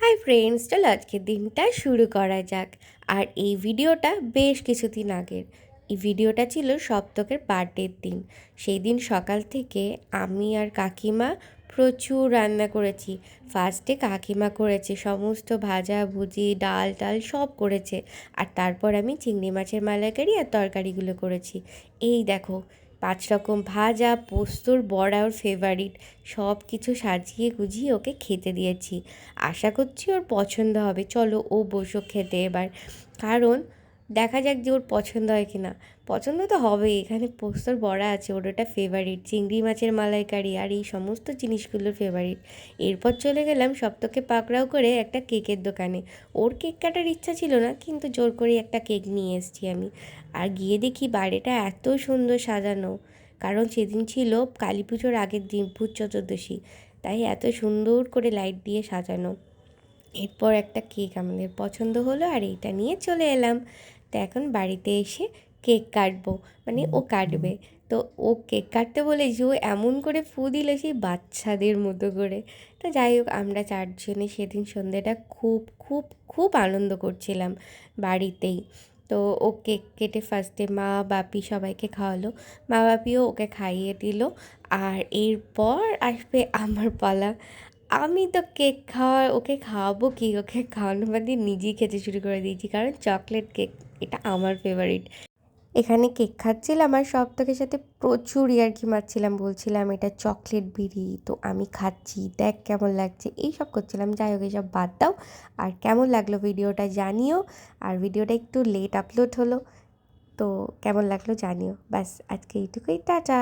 Hi friends, চলো আজকের দিনটা শুরু করা যাক। আর এই ভিডিওটা বেশ কিছুদিন আগের। এই ভিডিওটা ছিল সপ্তকের বার্থডের দিন। সেই দিন সকাল থেকে আমি আর কাকিমা প্রচুর রান্না করেছি। ফার্স্টে কাকিমা করেছে সমস্ত ভাজা ভুজি, ডাল টাল সব করেছে। আর তারপর আমি চিংড়ি মাছের মালাইকারি আর তরকারিগুলো করেছি। এই দেখো, 5 রকম ভাজা, পোস্তর বড়া ওর ফেভারিট, সব কিছু সাজিয়ে গুজিয়ে ওকে খেতে দিয়েছি। আশা করছি ওর পছন্দ হবে। চলো ও বসো খেতে এবার, কারণ দেখা যাক যে ওর পছন্দ হয় কি না। পছন্দ তো হবেই, এখানে পোস্তর বড়া আছে, ওর ওটা ফেভারিট, চিংড়ি মাছের মালাইকারি আর এই সমস্ত জিনিসগুলোর ফেভারিট। এরপর চলে গেলাম সপ্তকে পাকড়াও করে একটা কেকের দোকানে। ওর কেক কাটার ইচ্ছা ছিল না, কিন্তু জোর করে একটা কেক নিয়ে এসেছি আমি। আর গিয়ে দেখি বাড়িটা এত সুন্দর সাজানো, কারণ সেদিন ছিল কালী পুজোর আগের দিন, ভূত চতুর্দশী, তাই এত সুন্দর করে লাইট দিয়ে সাজানো। এরপর একটা কেক আমাদের পছন্দ হলো আর এইটা নিয়ে চলে এলাম। তো এখন বাড়িতে এসে কেক কাটবো, মানে ও কাটবে। তো ও কেক কাটতে বলেছি, ও এমন করে ফু দিল সেই বাচ্চাদের মতো করে। তো যাই হোক, আমরা চারজনে সেদিন সন্ধ্যেটা খুব খুব খুব আনন্দ করছিলাম বাড়িতেই। তো ও কেক কেটে ফার্স্টে মা বাপি সবাইকে খাওয়ালো, মা বাপিও ওকে খাইয়ে দিল। আর এরপর আসবে আমার পালা। আমি তো কেক ওকে খাওয়াবো কি, ওকে খাওয়ানো বাদ দিয়ে নিজেই খেতে শুরু করে দিয়েছি, কারণ চকলেট কেক এটা আমার ফেভারিট। এখানে কেক খাচ্ছিলাম আর সপ্তকের সাথে প্রচুর ইয়ার্কি মারছিলাম, বলছিলাম এটা চকলেট বিড়ি, তো আমি খাচ্ছি, দেখ কেমন লাগছে, এইসব করছিলাম। যাই হোক, এইসব বাদ দাও। আর কেমন লাগলো ভিডিওটা জানিও। আর ভিডিওটা একটু লেট আপলোড হলো, তো কেমন লাগলো জানিও। ব্যাস আজকে এইটুকুই, টাটা।